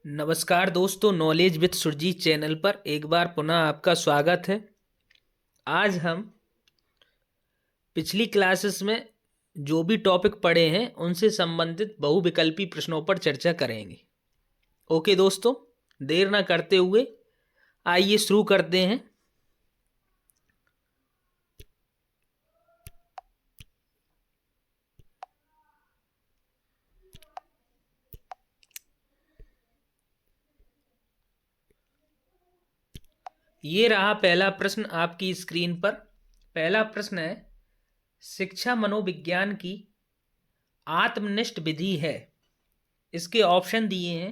नमस्कार दोस्तों, knowledge with Surjit channel पर एक बार पुनः आपका स्वागत है। आज हम पिछली क्लासेस में जो भी टॉपिक पढ़े हैं उनसे संबंधित बहुविकल्पी प्रश्नों पर चर्चा करेंगे। ओके दोस्तों, देर ना करते हुए आइए शुरू करते हैं। ये रहा पहला प्रश्न आपकी स्क्रीन पर। पहला प्रश्न है, शिक्षा मनोविज्ञान की आत्मनिष्ठ विधि है। इसके ऑप्शन दिए हैं।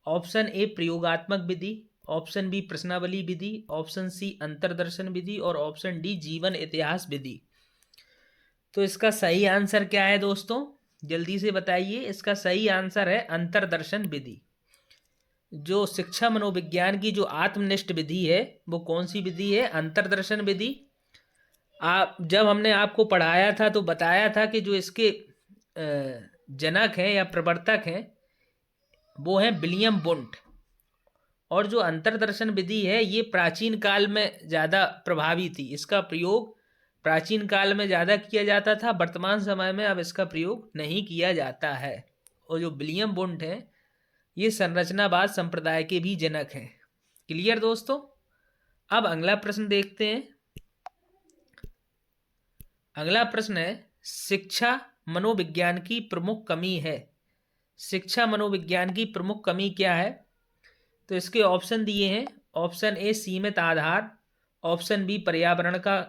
ऑप्शन ए प्रयोगात्मक विधि, ऑप्शन बी प्रश्नावली विधि, ऑप्शन सी अंतर्दर्शन विधि और ऑप्शन डी जीवन इतिहास विधि। तो इसका सही आंसर क्या है दोस्तों, जल्दी से बताइए। इसका सही आंसर है अंतर्दर्शन विधि। जो शिक्षा मनोविज्ञान की जो आत्मनिष्ठ विधि है वो कौन सी विधि है? अंतर्दर्शन विधि। आप जब हमने आपको पढ़ाया था तो बताया था कि जो इसके जनक हैं या प्रवर्तक हैं वो हैं विलियम वुंट। और जो अंतर्दर्शन विधि है ये प्राचीन काल में ज़्यादा प्रभावी थी। इसका प्रयोग प्राचीन काल में ज़्यादा किया जाता था, वर्तमान समय में अब इसका प्रयोग नहीं किया जाता है। और जो विलियम वुंट हैं ये संरचनावाद संप्रदाय के भी जनक हैं। क्लियर दोस्तों? अब अगला प्रश्न देखते हैं। अगला प्रश्न है, शिक्षा मनोविज्ञान की प्रमुख कमी है। शिक्षा मनोविज्ञान की प्रमुख कमी क्या है? तो इसके ऑप्शन दिए हैं। ऑप्शन ए सीमित आधार, ऑप्शन बी पर्यावरण का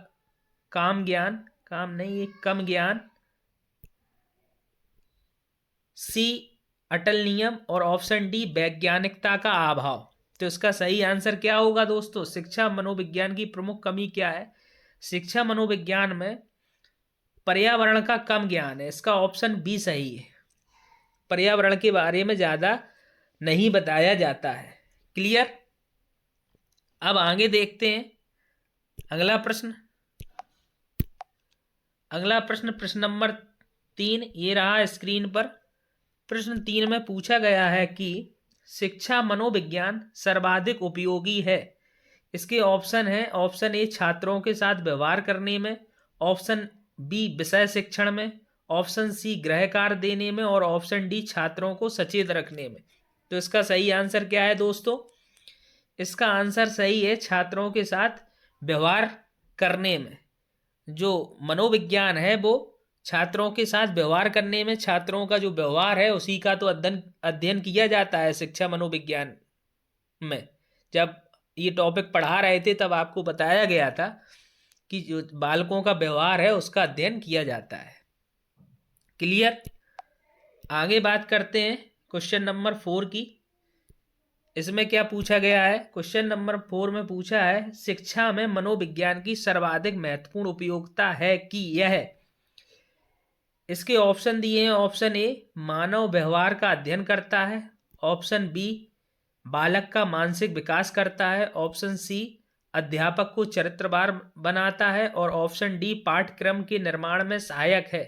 कम ज्ञान, सी अटल नियम और ऑप्शन डी वैज्ञानिकता का अभाव। तो इसका सही आंसर क्या होगा दोस्तों? शिक्षा मनोविज्ञान की प्रमुख कमी क्या है? शिक्षा मनोविज्ञान में पर्यावरण का कम ज्ञान है। इसका ऑप्शन बी सही है। पर्यावरण के बारे में ज़्यादा नहीं बताया जाता है। क्लियर? अब आगे देखते हैं अगला प्रश्न। प्रश्न नंबर 3 ये रहा स्क्रीन पर। प्रश्न 3 में पूछा गया है कि शिक्षा मनोविज्ञान सर्वाधिक उपयोगी है। इसके ऑप्शन है। ऑप्शन ए छात्रों के साथ व्यवहार करने में, ऑप्शन बी विषय शिक्षण में, ऑप्शन सी गृह कार्य देने में और ऑप्शन डी छात्रों को सचेत रखने में। तो इसका सही आंसर क्या है दोस्तों? इसका आंसर सही है छात्रों के साथ व्यवहार करने में। जो मनोविज्ञान है वो छात्रों के साथ व्यवहार करने में, छात्रों का जो व्यवहार है उसी का तो अध्ययन किया जाता है शिक्षा मनोविज्ञान में। जब ये टॉपिक पढ़ा रहे थे तब आपको बताया गया था कि जो बालकों का व्यवहार है उसका अध्ययन किया जाता है। क्लियर? आगे बात करते हैं क्वेश्चन नंबर 4 की। इसमें क्या पूछा गया है? क्वेश्चन नंबर 4 में पूछा है, शिक्षा में मनोविज्ञान की सर्वाधिक महत्वपूर्ण उपयोगिता है कि यह। इसके ऑप्शन दिए हैं। ऑप्शन ए मानव व्यवहार का अध्ययन करता है, ऑप्शन बी बालक का मानसिक विकास करता है, ऑप्शन सी अध्यापक को चरित्रवान बनाता है और ऑप्शन डी पाठ्यक्रम के निर्माण में सहायक है।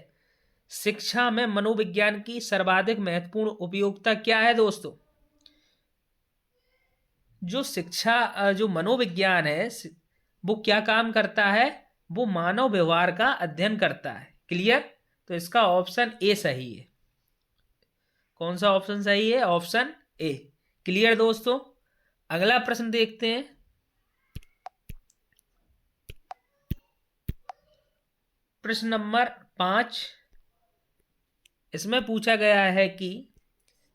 शिक्षा में मनोविज्ञान की सर्वाधिक महत्वपूर्ण उपयोगिता क्या है दोस्तों? जो मनोविज्ञान है वो क्या काम करता है? वो मानव व्यवहार का अध्ययन करता है। क्लियर? तो इसका ऑप्शन ए सही है। कौन सा ऑप्शन सही है? ऑप्शन ए। क्लियर दोस्तों? अगला प्रश्न देखते हैं। प्रश्न नंबर 5 इसमें पूछा गया है कि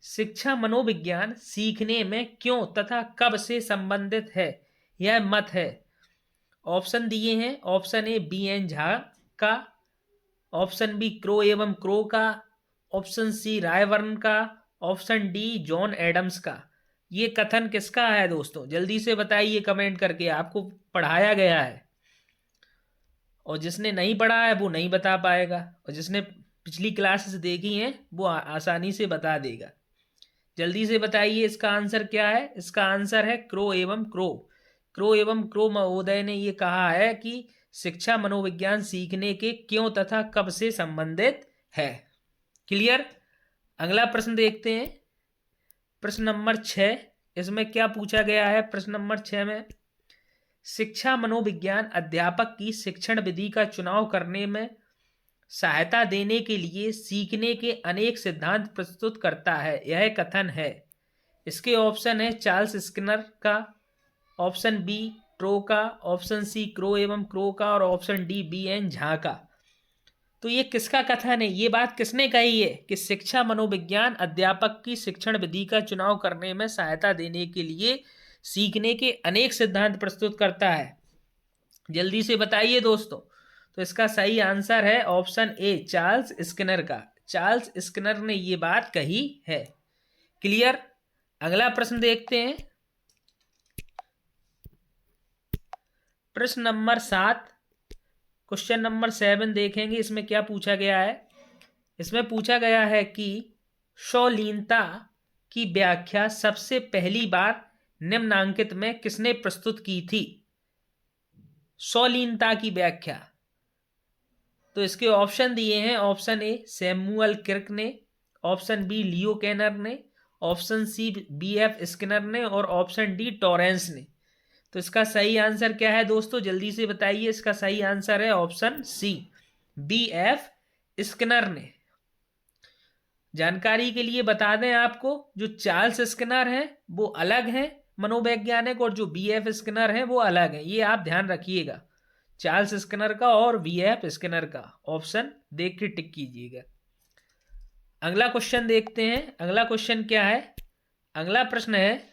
शिक्षा मनोविज्ञान सीखने में क्यों तथा कब से संबंधित है, यह मत है। ऑप्शन दिए हैं। Option A B N Jha का, ऑप्शन बी क्रो एवं क्रो का, ऑप्शन सी रायवर्न का, ऑप्शन डी जॉन एडम्स का। ये कथन किसका है दोस्तों? जल्दी से बताइए कमेंट करके। आपको पढ़ाया गया है और जिसने नहीं पढ़ा है वो नहीं बता पाएगा, और जिसने पिछली क्लासेस देखी हैं वो आसानी से बता देगा। जल्दी से बताइए इसका आंसर क्या है? इसका आंसर है क्रो एवं क्रो। क्रो एवं क्रो महोदय ने ये कहा है कि शिक्षा मनोविज्ञान सीखने के क्यों तथा कब से संबंधित है। क्लियर? अगला प्रश्न देखते हैं। प्रश्न नंबर 6, इसमें क्या पूछा गया है? प्रश्न नंबर 6 में शिक्षा मनोविज्ञान अध्यापक की शिक्षण विधि का चुनाव करने में सहायता देने के लिए सीखने के अनेक सिद्धांत प्रस्तुत करता है, यह कथन है। इसके ऑप्शन है चार्ल्स स्किनर का, ऑप्शन बी ट्रो का, ऑप्शन सी क्रो एवं क्रो का, और ऑप्शन डी बी.एन. झा का। तो ये किसका कथन है? ये बात किसने कही है कि शिक्षा मनोविज्ञान अध्यापक की शिक्षण विधि का चुनाव करने में सहायता देने के लिए सीखने के अनेक सिद्धांत प्रस्तुत करता है? जल्दी से बताइए दोस्तों। तो इसका सही आंसर है ऑप्शन ए, चार्ल्स स्किनर का। चार्ल्स स्किनर ने ये बात कही है। क्लियर? अगला प्रश्न देखते हैं। प्रश्न नंबर 7, क्वेश्चन नंबर 7 देखेंगे। इसमें क्या पूछा गया है? इसमें पूछा गया है कि शालीनता की व्याख्या सबसे पहली बार निम्नांकित में किसने प्रस्तुत की थी? शालीनता की व्याख्या। तो इसके ऑप्शन दिए हैं। ऑप्शन ए सैमुअल क्रिक ने, ऑप्शन बी लियो केनर ने, ऑप्शन सी बी.एफ. स्किनर ने, और ऑप्शन डी टॉरेंस ने। तो इसका सही आंसर क्या है दोस्तों? जल्दी से बताइए। इसका सही आंसर है ऑप्शन सी, बी.एफ. स्किनर ने। जानकारी के लिए बता दें आपको, जो चार्ल्स स्किनर हैं वो अलग हैं मनोवैज्ञानिक, और जो बी.एफ. स्किनर हैं वो अलग हैं। ये आप ध्यान रखिएगा, चार्ल्स स्किनर का और बी.एफ. स्किनर का। ऑप्शन देख के टिक कीजिएगा। अगला क्वेश्चन देखते हैं। अगला क्वेश्चन क्या है? अगला प्रश्न है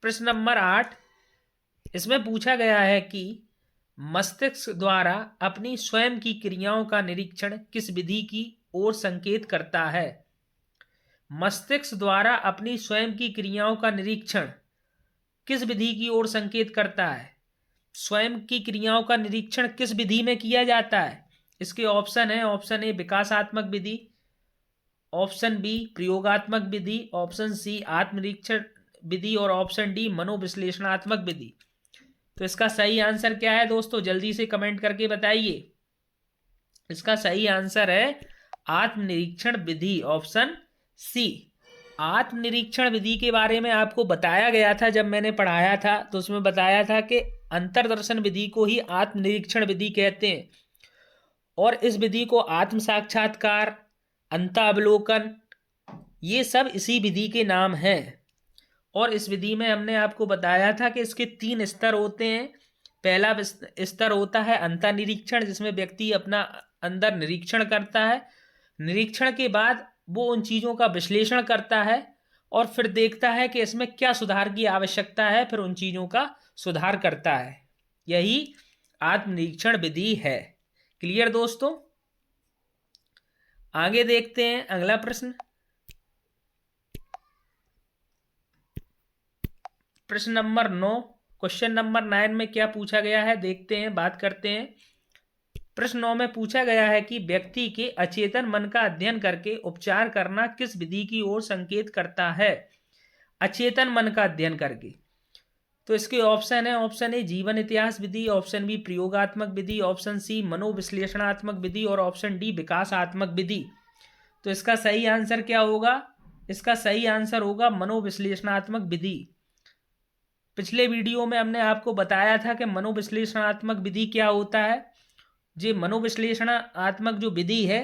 प्रश्न नंबर 8। इसमें पूछा गया है कि मस्तिष्क द्वारा अपनी स्वयं की क्रियाओं का निरीक्षण किस विधि की ओर संकेत करता है? मस्तिष्क द्वारा अपनी स्वयं की क्रियाओं का निरीक्षण किस विधि की ओर संकेत करता है? स्वयं की क्रियाओं का निरीक्षण किस विधि में किया जाता है? इसके ऑप्शन है। ऑप्शन ए विकासात्मक विधि, ऑप्शन बी प्रयोगात्मक विधि, ऑप्शन सी आत्मनिरीक्षण विधि, और ऑप्शन डी मनोविश्लेषणात्मक विधि। तो इसका सही आंसर क्या है दोस्तों? जल्दी से कमेंट करके बताइए। इसका सही आंसर है आत्मनिरीक्षण विधि, ऑप्शन सी। आत्मनिरीक्षण विधि के बारे में आपको बताया गया था जब मैंने पढ़ाया था, तो उसमें बताया था कि अंतर्दर्शन विधि को ही आत्मनिरीक्षण विधि कहते हैं, और इस विधि को आत्म साक्षात्कार, अंतावलोकन, ये सब इसी विधि के नाम हैं। और इस विधि में हमने आपको बताया था कि इसके 3 स्तर होते हैं। पहला स्तर होता है अंतर्निरीक्षण, जिसमें व्यक्ति अपना अंदर निरीक्षण करता है। निरीक्षण के बाद वो उन चीज़ों का विश्लेषण करता है और फिर देखता है कि इसमें क्या सुधार की आवश्यकता है, फिर उन चीज़ों का सुधार करता है। यही आत्मनिरीक्षण विधि है। क्लियर दोस्तों? आगे देखते हैं अगला प्रश्न। प्रश्न नंबर 9, क्वेश्चन नंबर 9 में क्या पूछा गया है देखते हैं, बात करते हैं। प्रश्न 9 में पूछा गया है कि व्यक्ति के अचेतन मन का अध्ययन करके उपचार करना किस विधि की ओर संकेत करता है? अचेतन मन का अध्ययन करके। तो इसके ऑप्शन है। ऑप्शन ए जीवन इतिहास विधि, ऑप्शन बी प्रयोगात्मक विधि, ऑप्शन सी मनोविश्लेषणात्मक विधि, और ऑप्शन डी विकासात्मक विधि। तो इसका सही आंसर क्या होगा? इसका सही आंसर होगा मनोविश्लेषणात्मक विधि। पिछले वीडियो में हमने आपको बताया था कि मनोविश्लेषणात्मक विधि क्या होता है। ये मनोविश्लेषणात्मक जो विधि है,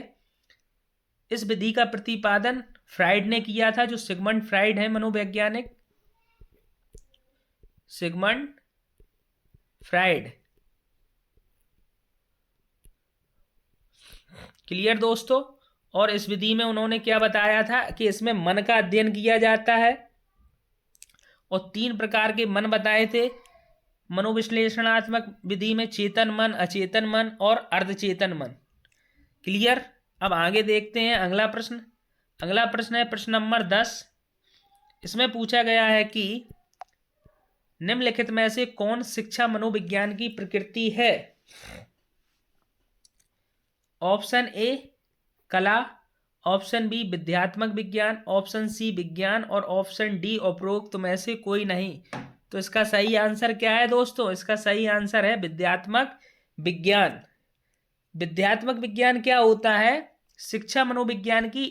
इस विधि का प्रतिपादन फ्राइड ने किया था, जो सिगमंड फ्राइड है मनोवैज्ञानिक, सिगमंड फ्राइड। क्लियर दोस्तों? और इस विधि में उन्होंने क्या बताया था कि इसमें मन का अध्ययन किया जाता है, और 3 प्रकार के मन बताए थे मनोविश्लेषणात्मक विधि में: चेतन मन, अचेतन मन और अर्धचेतन मन। क्लियर? अब आगे देखते हैं अगला प्रश्न। अगला प्रश्न है प्रश्न नंबर 10। इसमें पूछा गया है कि निम्नलिखित में से कौन शिक्षा मनोविज्ञान की प्रकृति है? ऑप्शन ए कला, ऑप्शन बी विद्यात्मक विज्ञान, ऑप्शन सी विज्ञान, और ऑप्शन डी उपरोक्त में से कोई नहीं। तो इसका सही आंसर क्या है दोस्तों? इसका सही आंसर है विद्यात्मक विज्ञान। विद्यात्मक विज्ञान क्या होता है? शिक्षा मनोविज्ञान की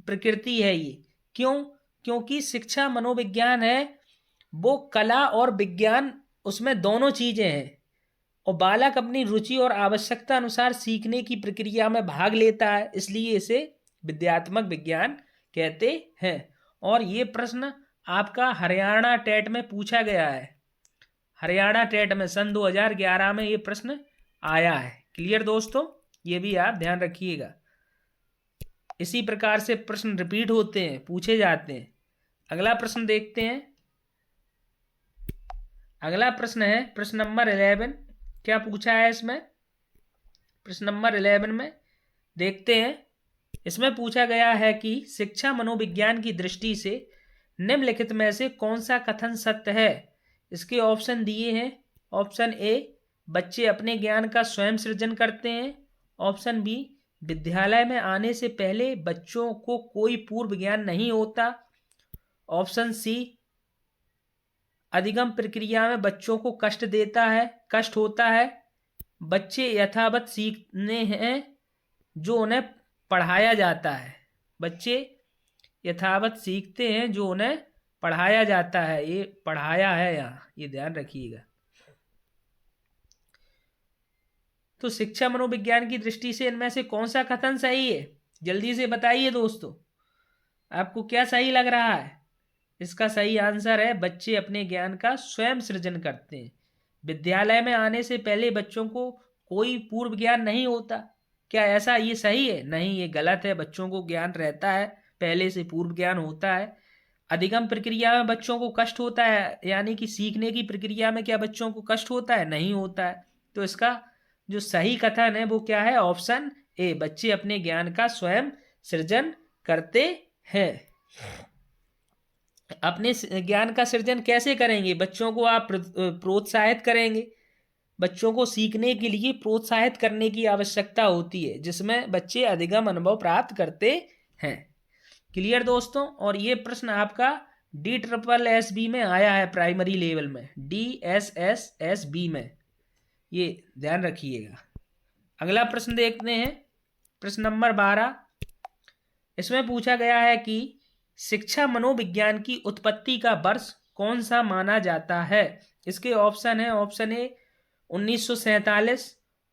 प्रकृति है ये। क्यों? क्योंकि शिक्षा मनोविज्ञान है वो कला और विज्ञान, उसमें दोनों चीजें हैं, और बालक अपनी रुचि और आवश्यकता अनुसार सीखने की प्रक्रिया में भाग लेता है, इसलिए इसे विद्यात्मक विज्ञान कहते हैं। और ये प्रश्न आपका हरियाणा टेट में पूछा गया है, हरियाणा टेट में सन 2011 में ये प्रश्न आया है। क्लियर दोस्तों, ये भी आप ध्यान रखिएगा। इसी प्रकार से प्रश्न रिपीट होते हैं, पूछे जाते हैं। अगला प्रश्न देखते हैं। अगला प्रश्न है प्रश्न नंबर 11। क्या पूछा है इसमें? प्रश्न नंबर 11 में देखते हैं। इसमें पूछा गया है कि शिक्षा मनोविज्ञान की दृष्टि से निम्नलिखित में से कौन सा कथन सत्य है। इसके ऑप्शन दिए हैं। ऑप्शन ए, बच्चे अपने ज्ञान का स्वयं सृजन करते हैं। ऑप्शन बी, विद्यालय में आने से पहले बच्चों को कोई पूर्व ज्ञान नहीं होता। ऑप्शन सी, अधिगम प्रक्रिया में बच्चों को कष्ट होता है। बच्चे यथावत सीखने हैं जो उन्हें पढ़ाया जाता है। बच्चे यथावत सीखते हैं जो उन्हें पढ़ाया जाता है। ये पढ़ाया है यहाँ, ये ध्यान रखिएगा। तो शिक्षा मनोविज्ञान की दृष्टि से इनमें से कौन सा कथन सही है? जल्दी से बताइए दोस्तों, आपको क्या सही लग रहा है? इसका सही आंसर है बच्चे अपने ज्ञान का स्वयं सृजन करते हैं। विद्यालय में आने से पहले बच्चों को कोई पूर्व ज्ञान नहीं होता। क्या ऐसा ये सही है? नहीं, ये गलत है। बच्चों को ज्ञान रहता है, पहले से पूर्व ज्ञान होता है। अधिगम प्रक्रिया में बच्चों को कष्ट होता है, यानी कि सीखने की प्रक्रिया में क्या बच्चों को कष्ट होता है? नहीं होता है। तो इसका जो सही कथन है वो क्या है? ऑप्शन ए, बच्चे अपने ज्ञान का स्वयं सृजन करते हैं। अपने ज्ञान का सृजन कैसे करेंगे? बच्चों को आप प्रोत्साहित करेंगे। बच्चों को सीखने के लिए प्रोत्साहित करने की आवश्यकता होती है, जिसमें बच्चे अधिगम अनुभव प्राप्त करते हैं। क्लियर दोस्तों? और ये प्रश्न आपका DSSSB में आया है, प्राइमरी लेवल में, DSSSB में, ये ध्यान रखिएगा। अगला प्रश्न देखते हैं, प्रश्न नंबर 12। इसमें पूछा गया है कि शिक्षा मनोविज्ञान की उत्पत्ति का वर्ष कौन सा माना जाता है। इसके ऑप्शन है। Option A 1947,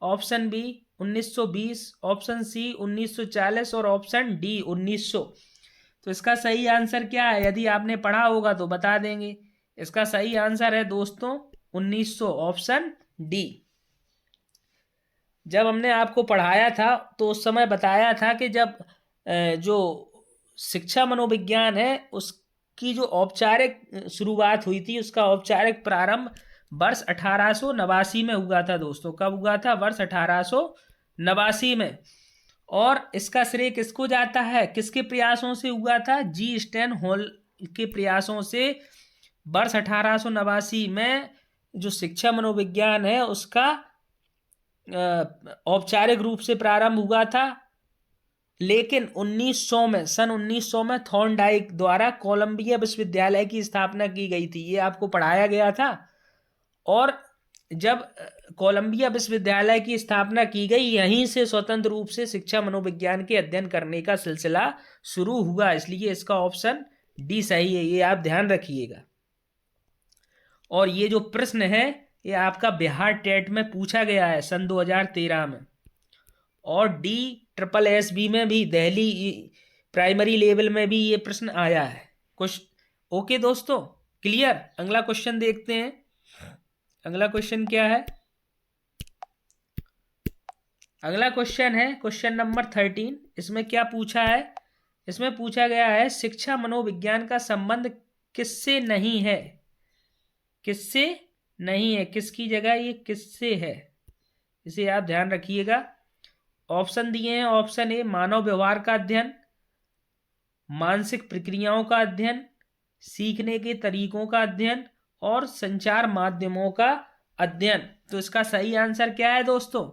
option B 1920, option C 1940 और ऑप्शन डी 1900। तो इसका सही आंसर क्या है? यदि आपने पढ़ा होगा तो बता देंगे। इसका सही आंसर है दोस्तों 1900, ऑप्शन डी। जब हमने आपको पढ़ाया था तो उस समय बताया था कि जब जो शिक्षा मनोविज्ञान है उसकी जो औपचारिक शुरुआत हुई थी, उसका औपचारिक प्रारंभ वर्ष 1889 में हुआ था दोस्तों। कब हुआ था? वर्ष 1889 में। और इसका श्रेय किसको जाता है? किसके प्रयासों से हुआ था? जी स्टैन हॉल के प्रयासों से वर्ष 1889 में जो शिक्षा मनोविज्ञान है उसका औपचारिक रूप से प्रारंभ हुआ था। लेकिन 1900 में, सन 1900 में थॉर्नडाइक द्वारा कोलंबिया विश्वविद्यालय की स्थापना की गई थी। ये आपको पढ़ाया गया था। और जब कोलंबिया विश्वविद्यालय की स्थापना की गई, यहीं से स्वतंत्र रूप से शिक्षा मनोविज्ञान के अध्ययन करने का सिलसिला शुरू हुआ। इसलिए इसका ऑप्शन डी सही है, ये आप ध्यान रखिएगा। और ये जो प्रश्न है ये आपका बिहार टेट में पूछा गया है सन 2013 में, और DSSSB में भी, दिल्ली प्राइमरी लेवल में भी ये प्रश्न आया है कुछ। ओके दोस्तों, क्लियर? अगला क्वेश्चन देखते हैं। अगला क्वेश्चन क्या है? अगला क्वेश्चन है क्वेश्चन नंबर 13। इसमें क्या पूछा है? इसमें पूछा गया है शिक्षा मनोविज्ञान का संबंध किससे नहीं है। किससे नहीं है, किसकी जगह ये किससे है, इसे आप ध्यान रखिएगा। ऑप्शन दिए हैं। ऑप्शन ए, मानव व्यवहार का अध्ययन, मानसिक प्रक्रियाओं का अध्ययन, सीखने के तरीकों का अध्ययन और संचार माध्यमों का अध्ययन। तो इसका सही आंसर क्या है दोस्तों?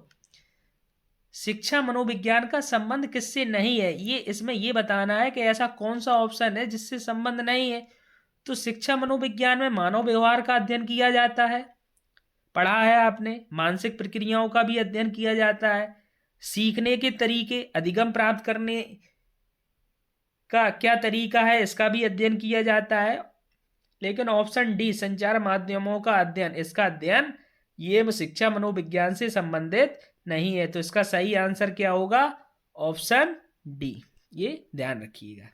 शिक्षा मनोविज्ञान का संबंध किससे नहीं है, ये इसमें ये बताना है कि ऐसा कौन सा ऑप्शन है जिससे संबंध नहीं है। तो शिक्षा मनोविज्ञान में मानव व्यवहार का अध्ययन किया जाता है, पढ़ा है आपने। मानसिक प्रक्रियाओं का भी अध्ययन किया जाता है, सीखने के तरीके, अधिगम प्राप्त करने का क्या तरीका है, इसका भी अध्ययन किया जाता है। लेकिन ऑप्शन डी संचार माध्यमों का अध्ययन, इसका अध्ययन ये शिक्षा मनोविज्ञान से संबंधित नहीं है। तो इसका सही आंसर क्या होगा, ऑप्शन डी, ये ध्यान रखिएगा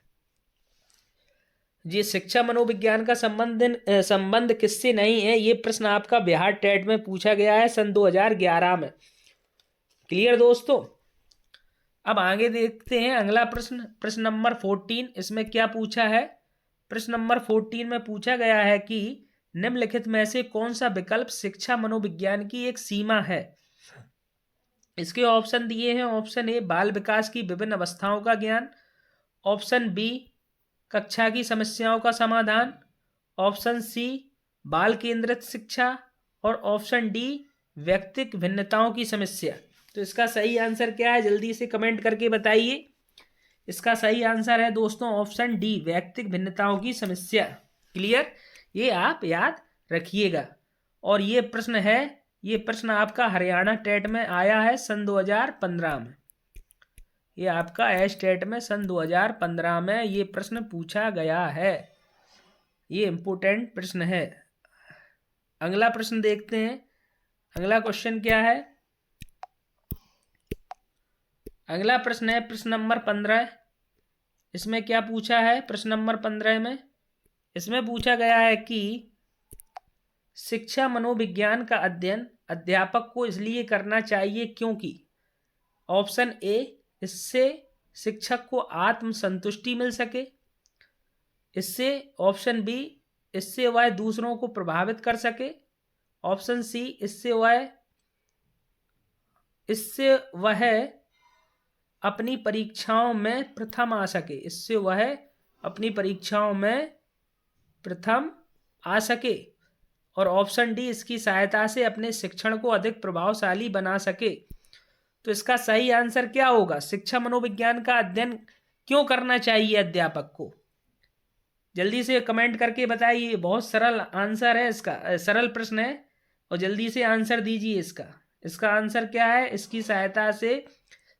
जी। शिक्षा मनोविज्ञान का संबंध किससे नहीं है, ये प्रश्न आपका बिहार टेट में पूछा गया है सन 2011 में। क्लियर दोस्तों। अब आगे देखते हैं अगला प्रश्न, प्रश्न नंबर 14। इसमें क्या पूछा है, प्रश्न नंबर 14 में पूछा गया है कि निम्नलिखित में से कौन सा विकल्प शिक्षा मनोविज्ञान की एक सीमा है। इसके ऑप्शन दिए हैं, ऑप्शन ए बाल विकास की विभिन्न अवस्थाओं का ज्ञान, ऑप्शन बी कक्षा की समस्याओं का समाधान, ऑप्शन सी बाल केंद्रित शिक्षा, और ऑप्शन डी व्यक्तिक भिन्नताओं की समस्या। तो इसका सही आंसर क्या है, जल्दी से कमेंट करके बताइए। इसका सही आंसर है दोस्तों ऑप्शन डी व्यक्तिक भिन्नताओं की समस्या। क्लियर, ये आप याद रखिएगा। और ये प्रश्न है, ये प्रश्न आपका हरियाणा टेट में आया है सन 2015 में। ये आपका एस टेट में सन 2015 में ये प्रश्न पूछा गया है। ये इंपोर्टेंट प्रश्न है। अगला प्रश्न देखते हैं, अगला क्वेश्चन क्या है। अगला प्रश्न है प्रश्न नंबर 15। इसमें क्या पूछा है, प्रश्न नंबर 15 में इसमें पूछा गया है कि शिक्षा मनोविज्ञान का अध्ययन अध्यापक को इसलिए करना चाहिए क्योंकि, ऑप्शन ए इससे शिक्षक को आत्म संतुष्टि मिल सके, इससे, ऑप्शन बी इससे वह दूसरों को प्रभावित कर सके, ऑप्शन सी इससे वह अपनी परीक्षाओं में प्रथम आ सके, इससे वह अपनी परीक्षाओं में प्रथम आ सके, और ऑप्शन डी इसकी सहायता से अपने शिक्षण को अधिक प्रभावशाली बना सके। तो इसका सही आंसर क्या होगा, शिक्षा मनोविज्ञान का अध्ययन क्यों करना चाहिए अध्यापक को, जल्दी से कमेंट करके बताइए। बहुत सरल आंसर है इसका, सरल प्रश्न है और जल्दी से आंसर दीजिए इसका। इसका आंसर क्या है, इसकी सहायता से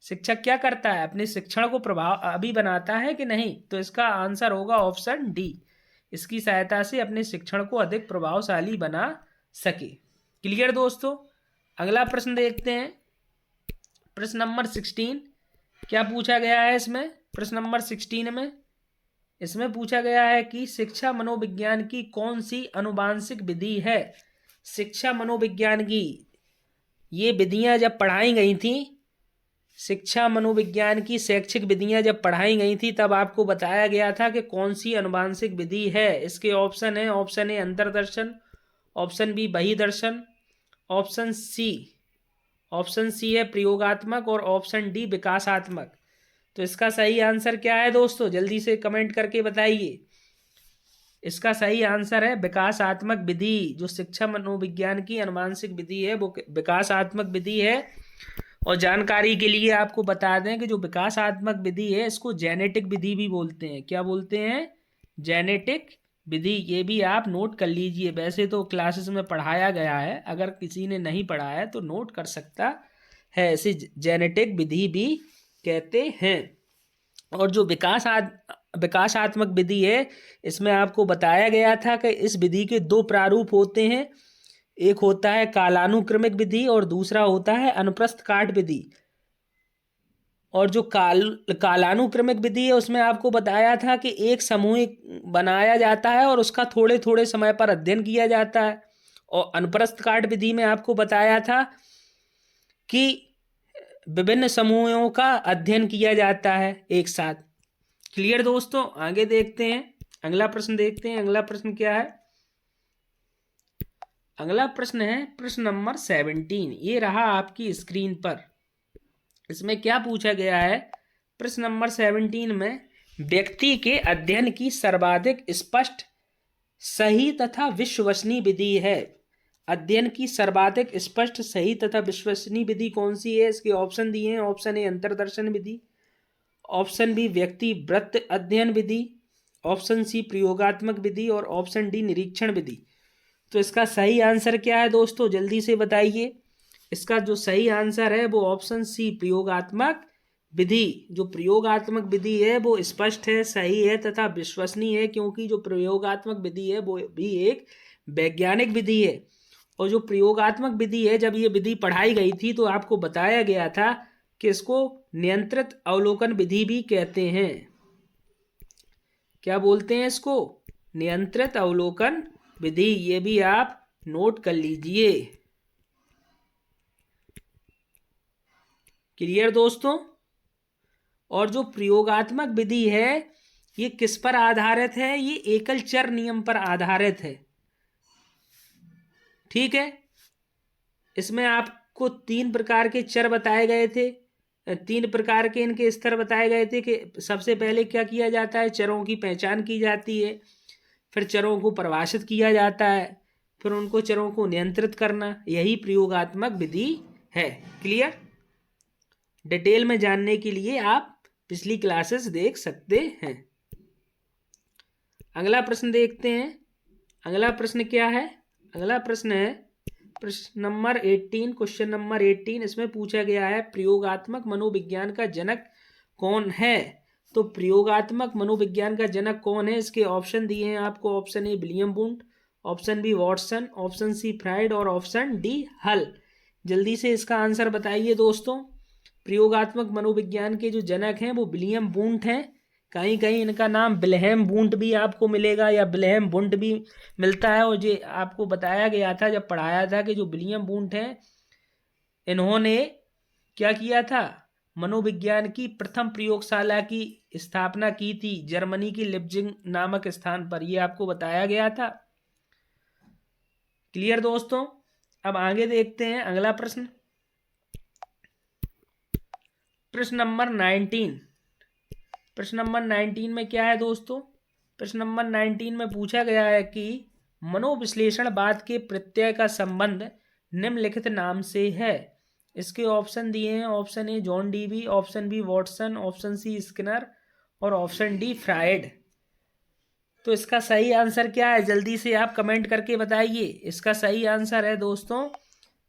शिक्षक क्या करता है, अपने शिक्षण को प्रभावी बनाता है कि नहीं। तो इसका आंसर होगा ऑप्शन डी, इसकी सहायता से अपने शिक्षण को अधिक प्रभावशाली बना सके। क्लियर दोस्तों। अगला प्रश्न देखते हैं, प्रश्न नंबर 16। क्या पूछा गया है इसमें, प्रश्न नंबर 16 में इसमें पूछा गया है कि शिक्षा मनोविज्ञान की कौन सी अनुवांशिक विधि है। शिक्षा मनोविज्ञान की ये विधियां जब पढ़ाई गई थी, शिक्षा मनोविज्ञान की शैक्षिक विधियां जब पढ़ाई गई थी तब आपको बताया गया था कि कौन सी अनुवांशिक विधि है। इसके ऑप्शन है, ऑप्शन ए अंतर्दर्शन, ऑप्शन बी बहिर्दर्शन, ऑप्शन सी है प्रयोगात्मक, और ऑप्शन डी विकासात्मक। तो इसका सही आंसर क्या है दोस्तों, जल्दी से कमेंट करके बताइए। इसका सही आंसर है विकासात्मक विधि। जो शिक्षा मनोविज्ञान की अनुवांशिक विधि है वो विकासात्मक विधि है। और जानकारी के लिए आपको बता दें कि जो विकासात्मक विधि है इसको जेनेटिक विधि भी बोलते हैं। क्या बोलते हैं, जेनेटिक विधि। ये भी आप नोट कर लीजिए, वैसे तो क्लासेस में पढ़ाया गया है, अगर किसी ने नहीं पढ़ा है तो नोट कर सकता है। इसे जेनेटिक विधि भी कहते हैं। और जो विकासात्मक विधि है इसमें आपको बताया गया था कि इस विधि के दो प्रारूप होते हैं, एक होता है कालानुक्रमिक विधि और दूसरा होता है अनुप्रस्थ काट विधि। और जो कालानुक्रमिक विधि है उसमें आपको बताया था कि एक समूह बनाया जाता है और उसका थोड़े थोड़े समय पर अध्ययन किया जाता है। और अनुप्रस्थ काट विधि में आपको बताया था कि विभिन्न समूहों का अध्ययन किया जाता है एक साथ। क्लियर दोस्तों। आगे देखते हैं, अगला प्रश्न देखते हैं। अगला प्रश्न क्या है, अगला प्रश्न है प्रश्न नंबर 17। ये रहा आपकी स्क्रीन पर। इसमें क्या पूछा गया है, प्रश्न नंबर 17 में व्यक्ति के अध्ययन की सर्वाधिक स्पष्ट, सही तथा विश्वसनीय विधि है। अध्ययन की सर्वाधिक स्पष्ट, सही तथा विश्वसनीय विधि कौन सी है। इसके ऑप्शन दिए हैं, ऑप्शन ए अंतर्दर्शन विधि, ऑप्शन बी व्यक्ति वृत्त अध्ययन विधि, ऑप्शन सी प्रयोगात्मक विधि, और ऑप्शन डी निरीक्षण विधि। तो इसका सही आंसर क्या है दोस्तों, जल्दी से बताइए। इसका जो सही आंसर है वो ऑप्शन सी प्रयोगात्मक विधि, जो प्रयोगात्मक विधि है वो स्पष्ट है, सही है तथा विश्वसनीय है, क्योंकि जो प्रयोगात्मक विधि है वो भी एक वैज्ञानिक विधि है। और जो प्रयोगात्मक विधि है, जब ये विधि पढ़ाई गई थी तो आपको बताया गया था कि इसको नियंत्रित अवलोकन विधि भी कहते हैं। क्या बोलते हैं इसको? नियंत्रित अवलोकन विधि। ये भी आप नोट कर लीजिए। क्लियर दोस्तों? और जो प्रयोगात्मक विधि है ये किस पर आधारित है? ये एकल चर नियम पर आधारित है। ठीक है, इसमें आपको 3 प्रकार के चर बताए गए थे, 3 प्रकार के इनके स्तर बताए गए थे कि सबसे पहले क्या किया जाता है, चरों की पहचान की जाती है, फिर चरों को परिभाषित किया जाता है, फिर उनको चरों को नियंत्रित करना, यही प्रयोगात्मक विधि है। क्लियर? डिटेल में जानने के लिए आप पिछली क्लासेस देख सकते हैं। अगला प्रश्न देखते हैं। अगला प्रश्न क्या है? अगला प्रश्न है प्रश्न नंबर 18, क्वेश्चन नंबर 18। इसमें पूछा गया है प्रयोगात्मक मनोविज्ञान का जनक कौन है? तो प्रयोगात्मक मनोविज्ञान का जनक कौन है, इसके ऑप्शन दिए हैं आपको। Option A William Wundt, option B Watson, option C Freud और ऑप्शन डी हल। जल्दी से इसका आंसर बताइए दोस्तों। प्रयोगात्मक मनोविज्ञान के जो जनक हैं वो विलियम वुंट हैं। कहीं कहीं इनका नाम विल्हेम वुंट भी आपको मिलेगा या विल्हेम वुंट भी मिलता है। और ये आपको बताया गया था जब पढ़ाया था कि जो विलियम वुंट हैं इन्होंने क्या किया था, मनोविज्ञान की प्रथम प्रयोगशाला की स्थापना की थी जर्मनी की लिप्जिग नामक स्थान पर। ये आपको बताया गया था। क्लियर दोस्तों? अब आगे देखते हैं अगला प्रश्न। प्रश्न नंबर 19। प्रश्न नंबर 19 में क्या है दोस्तों? प्रश्न नंबर 19 में पूछा गया है कि मनोविश्लेषणवाद के प्रत्यय का संबंध निम्नलिखित नाम से है। इसके ऑप्शन दिए हैं। Option A John Dewey, option B Watson, option C Skinner और ऑप्शन डी फ्राइड। तो इसका सही आंसर क्या है, जल्दी से आप कमेंट करके बताइए। इसका सही आंसर है दोस्तों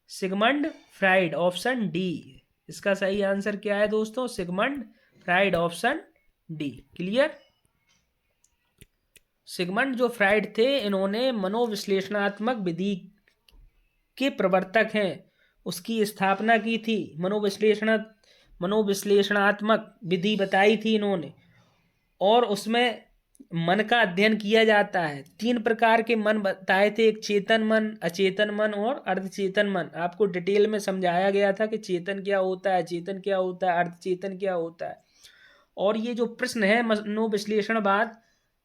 सिगमंड फ्राइड, ऑप्शन डी। इसका सही आंसर क्या है दोस्तों? Sigmund Freud, option D. Clear? Sigmund जो फ्राइड थे इन्होंने मनोविश्लेषणात्मक विधि के प्रवर्तक हैं, उसकी स्थापना की थी। मनोविश्लेषणात्मक विधि बताई थी इन्होंने, और उसमें मन का अध्ययन किया जाता है। 3 प्रकार के मन बताए थे, एक चेतन मन, अचेतन मन और अर्धचेतन मन। आपको डिटेल में समझाया गया था कि चेतन क्या होता है, चेतन क्या होता है, अर्धचेतन क्या होता है। और ये जो प्रश्न है मनोविश्लेषणवाद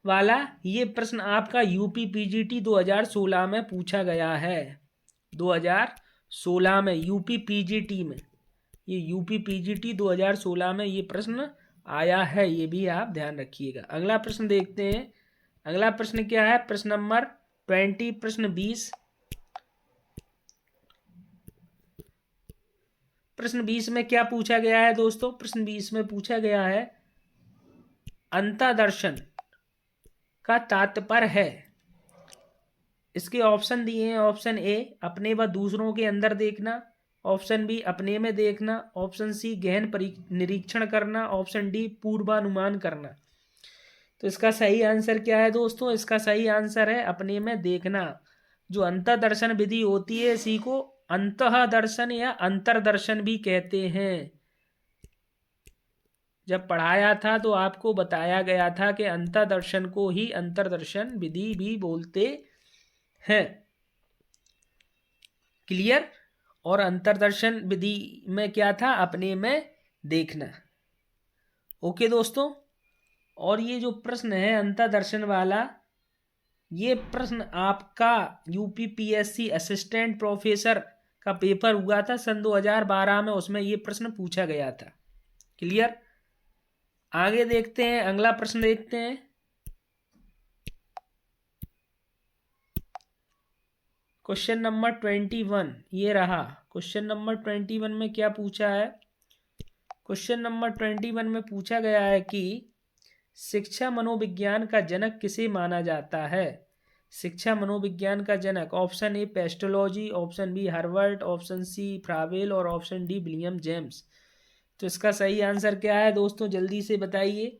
वाला, ये प्रश्न आपका यूपी पीजीटी 2016 में पूछा गया है। 2016 में यूपी पीजीटी में, ये यूपी पीजीटी 2016 में ये प्रश्न आया है, ये भी आप ध्यान रखिएगा। अगला प्रश्न देखते हैं। अगला प्रश्न क्या है? प्रश्न नंबर 20, प्रश्न 20। प्रश्न 20 में क्या पूछा गया है दोस्तों? प्रश्न 20 में पूछा गया है अंतर्दर्शन का तात्पर्य है। इसके ऑप्शन दिए हैं। ऑप्शन ए अपने व दूसरों के अंदर देखना, ऑप्शन बी अपने में देखना, ऑप्शन सी गहन निरीक्षण करना, ऑप्शन डी पूर्वानुमान करना। तो इसका सही आंसर क्या है दोस्तों? इसका सही आंसर है अपने में देखना। जो अंतर्दर्शन विधि होती है इसी को अंतःदर्शन या अंतर्दर्शन भी कहते हैं। जब पढ़ाया था तो आपको बताया गया था कि अंतर्दर्शन को ही अंतर्दर्शन विधि भी बोलते हैं। क्लियर? और अंतर्दर्शन विधि में क्या था? अपने में देखना। ओके दोस्तों? और ये जो प्रश्न है अंतर्दर्शन वाला, ये प्रश्न आपका यूपीपीएससी असिस्टेंट प्रोफेसर का पेपर हुआ था सन 2012 में, उसमें ये प्रश्न पूछा गया था। क्लियर? आगे देखते हैं। अगला प्रश्न देखते हैं। क्वेश्चन नंबर 21 ये रहा। क्वेश्चन नंबर 21 में क्या पूछा है? क्वेश्चन नंबर 21 में पूछा गया है कि शिक्षा मनोविज्ञान का जनक किसे माना जाता है? शिक्षा मनोविज्ञान का जनक, option A Pestalozzi, option B Harvard, option C Froebel और ऑप्शन डी विलियम जेम्स। तो इसका सही आंसर क्या है दोस्तों, जल्दी से बताइए।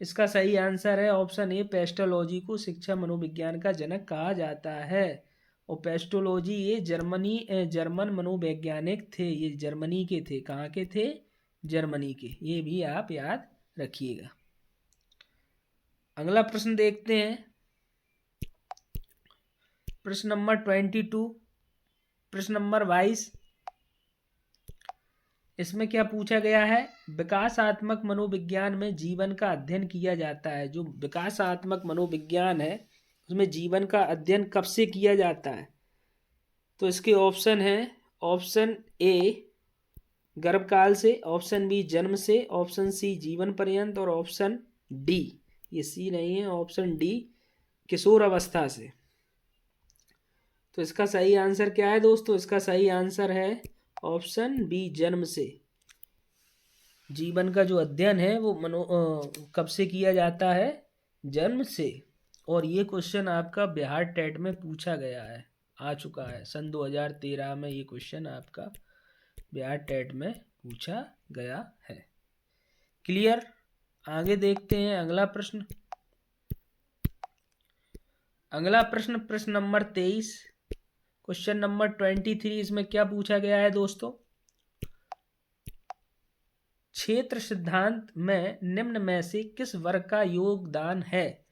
इसका सही आंसर है ऑप्शन ए, पेस्टोलॉजी को शिक्षा मनोविज्ञान का जनक कहा जाता है। और पेस्टोलॉजी ये जर्मन मनोवैज्ञानिक थे, ये जर्मनी के थे। कहाँ के थे? जर्मनी के। ये भी आप याद रखिएगा। अगला प्रश्न देखते हैं, प्रश्न नंबर 22, प्रश्न नंबर 22। इसमें क्या पूछा गया है? विकासात्मक मनोविज्ञान में जीवन का अध्ययन किया जाता है। जो विकासात्मक मनोविज्ञान है उसमें जीवन का अध्ययन कब से किया जाता है? तो इसके ऑप्शन है, ऑप्शन ए गर्भकाल से, ऑप्शन बी जन्म से, ऑप्शन सी जीवन पर्यंत, और ऑप्शन डी, ये सी नहीं है, ऑप्शन डी किशोर अवस्था से। तो इसका सही आंसर क्या है दोस्तों? इसका सही आंसर है ऑप्शन बी, जन्म से। जीवन का जो अध्ययन है वो कब से किया जाता है? जन्म से। और ये क्वेश्चन आपका बिहार टेट में पूछा गया है, आ चुका है सन 2013 में। ये क्वेश्चन आपका बिहार टेट में पूछा गया है। क्लियर? आगे देखते हैं अगला प्रश्न। अगला प्रश्न, प्रश्न नंबर 23, क्वेश्चन नंबर 23। इसमें क्या पूछा गया है दोस्तों? क्षेत्र सिद्धांत में निम्न में से किस वर्ग का योगदान है?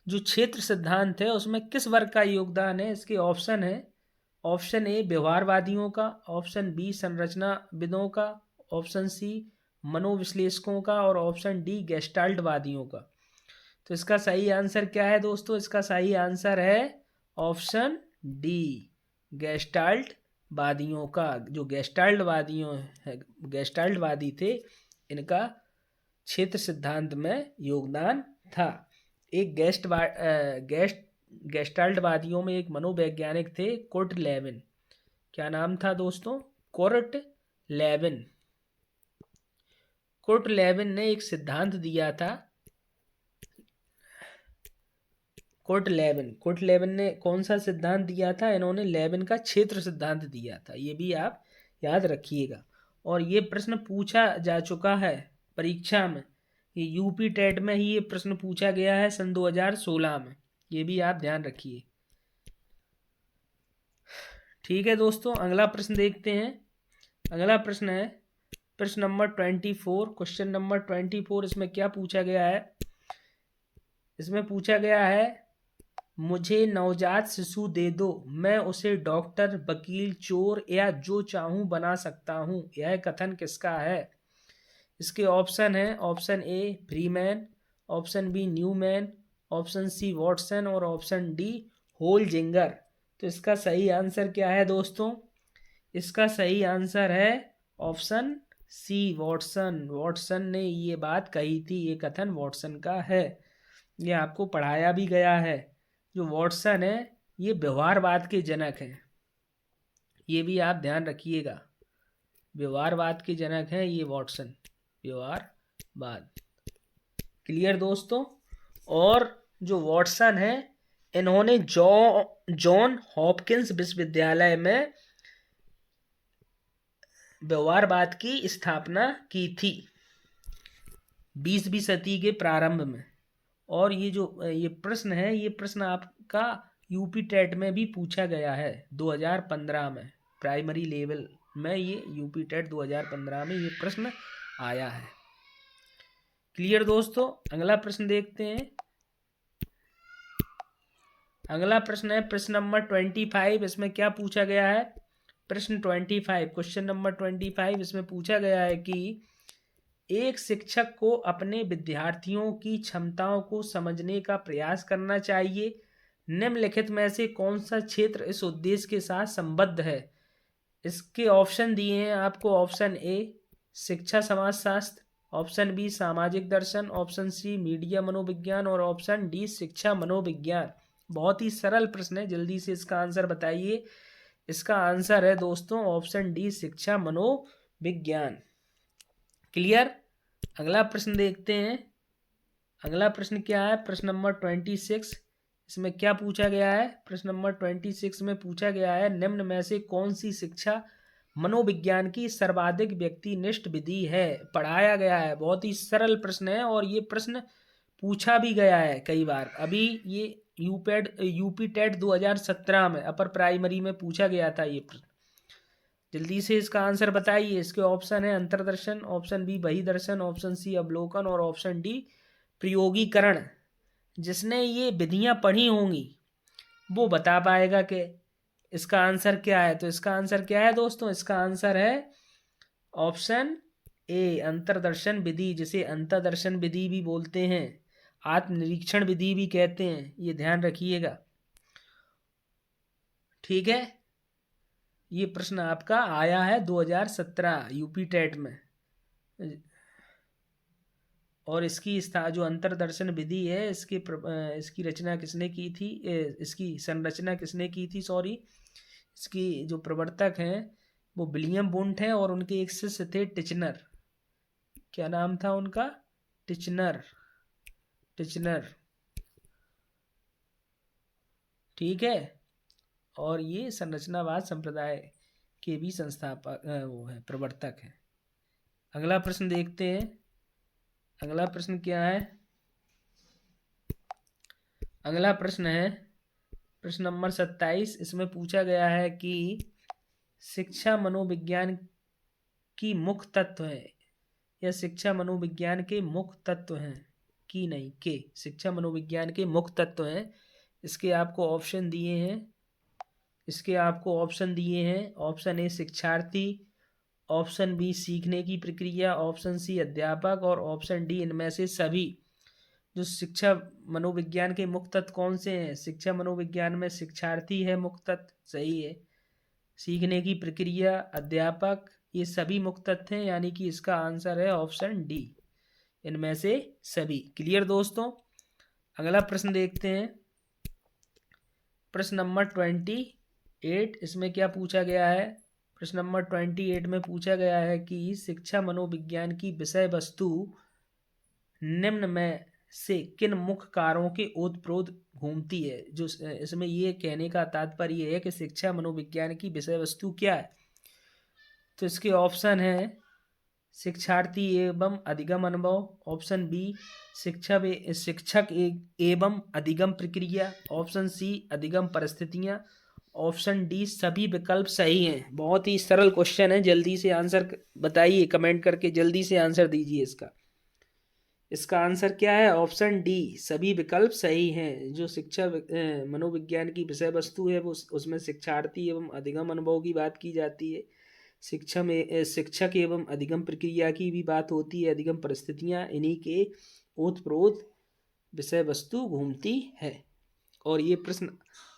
जो क्षेत्र सिद्धांत है उसमें किस वर्ग का योगदान है? इसके ऑप्शन है, ऑप्शन ए व्यवहारवादियों का, ऑप्शन बी संरचनाविदों का, ऑप्शन सी मनोविश्लेषकों का, और ऑप्शन डी गेस्टाल्टवादियों का। तो इसका सही आंसर क्या है दोस्तों? इसका सही आंसर है ऑप्शन डी, गेस्टाल्टवादियों का। जो गेस्टाल्टवादी थे, इनका क्षेत्र सिद्धांत में योगदान था। एक गेस्टाल्टवादियों में एक मनोवैज्ञानिक थे, कुर्ट लेविन। क्या नाम था दोस्तों? Kurt Lewin. कुर्ट लेविन ने एक सिद्धांत दिया था। कुर्ट लेविन ने कौन सा सिद्धांत दिया था? इन्होंने लेविन का क्षेत्र सिद्धांत दिया था। ये भी आप याद रखिएगा। और ये प्रश्न पूछा जा चुका है परीक्षा में। ये यूपी टेट में ही ये प्रश्न पूछा गया है सन 2016 में। ये भी आप ध्यान रखिए। ठीक है दोस्तों, अगला प्रश्न देखते हैं। अगला प्रश्न है प्रश्न नंबर 24, क्वेश्चन नंबर 24। इसमें क्या पूछा गया है? इसमें पूछा गया है, मुझे नवजात शिशु दे दो, मैं उसे डॉक्टर, वकील, चोर या जो चाहूं बना सकता हूं। यह कथन किसका है? इसके ऑप्शन है, option A Freeman, option B Newman, option C Watson, और ऑप्शन डी होलजिंगर। तो इसका सही आंसर क्या है दोस्तों? इसका सही आंसर है ऑप्शन सी, वॉटसन। वॉटसन ने ये बात कही थी, ये कथन वॉटसन का है। ये आपको पढ़ाया भी गया है। जो वॉटसन है ये व्यवहारवाद के जनक हैं। ये भी आप ध्यान रखिएगा, व्यवहारवाद के जनक हैं ये वॉटसन, व्यवहारवाद। क्लियर दोस्तों? और जो वॉटसन है इन्होंने जॉन हॉपकिंस विश्वविद्यालय में व्यवहारवाद की स्थापना की थी 20वीं सदी के प्रारंभ में। और ये प्रश्न है, ये प्रश्न आपका यूपी टेट में भी पूछा गया है 2015 में। प्राइमरी लेवल में ये यूपी टेट 2015 में ये प्रश्न आया है। क्लियर दोस्तों? अगला प्रश्न देखते हैं। अगला प्रश्न है प्रश्न नंबर 25। इसमें क्या पूछा गया है? प्रश्न 25, क्वेश्चन नंबर 25। इसमें पूछा गया है कि एक शिक्षक को अपने विद्यार्थियों की क्षमताओं को समझने का प्रयास करना चाहिए। निम्नलिखित में से कौन सा क्षेत्र इस उद्देश्य के साथ संबद्ध है? इसके ऑप्शन दिए हैं आपको, ऑप्शन ए शिक्षा समाजशास्त्र, ऑप्शन बी सामाजिक दर्शन, ऑप्शन सी मीडिया मनोविज्ञान, और ऑप्शन डी शिक्षा मनोविज्ञान। बहुत ही सरल प्रश्न है, जल्दी से इसका आंसर बताइए। इसका आंसर है दोस्तों ऑप्शन डी, शिक्षा मनोविज्ञान। क्लियर? अगला प्रश्न देखते हैं। अगला प्रश्न क्या है? प्रश्न नंबर 26। इसमें क्या पूछा गया है? प्रश्न नंबर 26 में पूछा गया है, निम्न में से कौन सी शिक्षा मनोविज्ञान की सर्वाधिक व्यक्तिनिष्ठ विधि है? पढ़ाया गया है, बहुत ही सरल प्रश्न है और ये प्रश्न पूछा भी गया है कई बार। अभी ये यूपी टेट 2017 में अपर प्राइमरी में पूछा गया था ये प्रश्न। जल्दी से इसका आंसर बताइए। इसके ऑप्शन है अंतर्दर्शन, ऑप्शन बी बहिर्दर्शन, ऑप्शन सी अवलोकन और ऑप्शन डी प्रयोगीकरण। जिसने ये विधियां पढ़ी होंगी वो बता पाएगा कि इसका आंसर क्या है। तो इसका आंसर क्या है दोस्तों? इसका आंसर है ऑप्शन ए अंतर्दर्शन विधि, जिसे अंतर्दर्शन विधि भी बोलते हैं, आत्मनिरीक्षण विधि भी कहते हैं। ये ध्यान रखिएगा, ठीक है। ये प्रश्न आपका आया है 2017 यूपी टेट में। और इसकी जो अंतर्दर्शन विधि है, इसकी रचना किसने की थी, इसकी संरचना किसने की थी, सॉरी, इसकी जो प्रवर्तक हैं वो विलियम वुंट हैं और उनके एक शिष्य थे टिचनर। क्या नाम था उनका? टिचनर, ठीक है। और ये संरचनावाद संप्रदाय के भी संस्थापक वो है, प्रवर्तक हैं। अगला प्रश्न देखते हैं। अगला प्रश्न क्या है? अगला प्रश्न है प्रश्न नंबर 27। इसमें पूछा गया है कि शिक्षा मनोविज्ञान की मुख्य तत्व है, या शिक्षा मनोविज्ञान के मुख्य तत्व हैं कि नहीं, के शिक्षा मनोविज्ञान के मुख्य तत्व हैं। इसके आपको ऑप्शन दिए हैं। ऑप्शन ए शिक्षार्थी, ऑप्शन बी सीखने की प्रक्रिया, ऑप्शन सी अध्यापक और ऑप्शन डी इनमें से सभी। जो शिक्षा मनोविज्ञान के मुख्य तत्व कौन से हैं? शिक्षा मनोविज्ञान में शिक्षार्थी है मुख्य तत्व, सही है। सीखने की प्रक्रिया, अध्यापक, ये सभी मुख्य तत्व हैं, यानी कि इसका आंसर है ऑप्शन डी, इनमें से सभी। क्लियर दोस्तों? अगला प्रश्न देखते हैं। प्रश्न नंबर 28। इसमें क्या पूछा गया है? प्रश्न नंबर 28 में पूछा गया है कि शिक्षा मनोविज्ञान की विषय वस्तु निम्न में से किन मुख्य कार्यों के ओतप्रोत घूमती है। जो इसमें ये कहने का तात्पर्य है कि शिक्षा मनोविज्ञान की विषय वस्तु क्या है। तो इसके ऑप्शन है शिक्षार्थी एवं अधिगम अनुभव, ऑप्शन बी शिक्षक एवं अधिगम प्रक्रिया, ऑप्शन सी अधिगम परिस्थितियां, ऑप्शन डी सभी विकल्प सही हैं। बहुत ही सरल क्वेश्चन है, जल्दी से आंसर बताइए, कमेंट करके जल्दी से आंसर दीजिए। इसका आंसर क्या है? ऑप्शन डी सभी विकल्प सही हैं। जो शिक्षा मनोविज्ञान की विषय वस्तु है वो उसमें शिक्षार्थी एवं अधिगम अनुभव की बात की जाती है, शिक्षा में शिक्षक एवं अधिगम प्रक्रिया की भी बात होती है, अधिगम परिस्थितियां, इन्हीं के ओतप्रोत विषय वस्तु घूमती है। और ये प्रश्न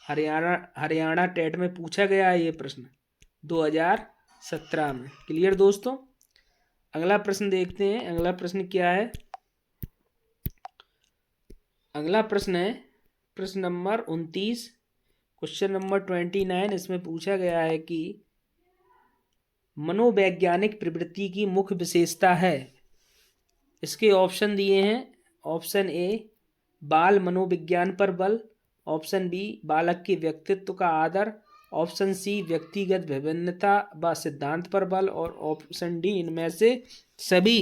हरियाणा टेट में पूछा गया है, ये प्रश्न 2017 में। क्लियर दोस्तों? अगला प्रश्न देखते हैं। अगला प्रश्न क्या है? अगला प्रश्न है प्रश्न नंबर 29, क्वेश्चन नंबर 29। इसमें पूछा गया है कि मनोवैज्ञानिक प्रवृत्ति की मुख्य विशेषता है। इसके ऑप्शन दिए हैं। ऑप्शन ए बाल मनोविज्ञान पर बल, ऑप्शन बी बालक के व्यक्तित्व का आदर, ऑप्शन सी व्यक्तिगत विभिन्नता व सिद्धांत पर बल और ऑप्शन डी इनमें से सभी।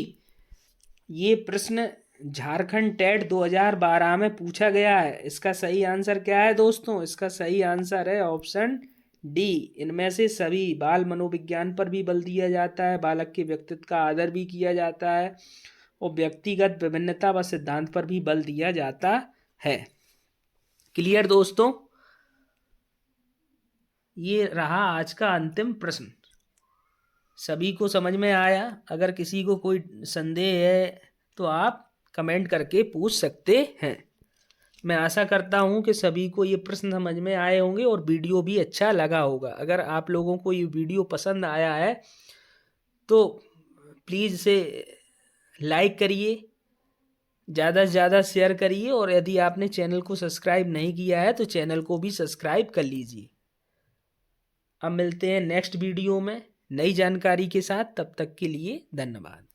ये प्रश्न झारखंड टेट 2012 में पूछा गया है। इसका सही आंसर क्या है दोस्तों? इसका सही आंसर है ऑप्शन डी इनमें से सभी। बाल मनोविज्ञान पर भी बल दिया जाता है, बालक के व्यक्तित्व का आदर भी किया जाता है और व्यक्तिगत विभिन्नता व सिद्धांत पर भी बल दिया जाता है। क्लियर दोस्तों? ये रहा आज का अंतिम प्रश्न। सभी को समझ में आया? अगर किसी को कोई संदेह है तो आप कमेंट करके पूछ सकते हैं। मैं आशा करता हूं कि सभी को ये प्रश्न समझ में आए होंगे और वीडियो भी अच्छा लगा होगा। अगर आप लोगों को ये वीडियो पसंद आया है तो प्लीज़ इसे लाइक करिए, ज़्यादा से ज़्यादा शेयर करिए और यदि आपने चैनल को सब्सक्राइब नहीं किया है तो चैनल को भी सब्सक्राइब कर लीजिए। अब मिलते हैं नेक्स्ट वीडियो में नई जानकारी के साथ। तब तक के लिए धन्यवाद।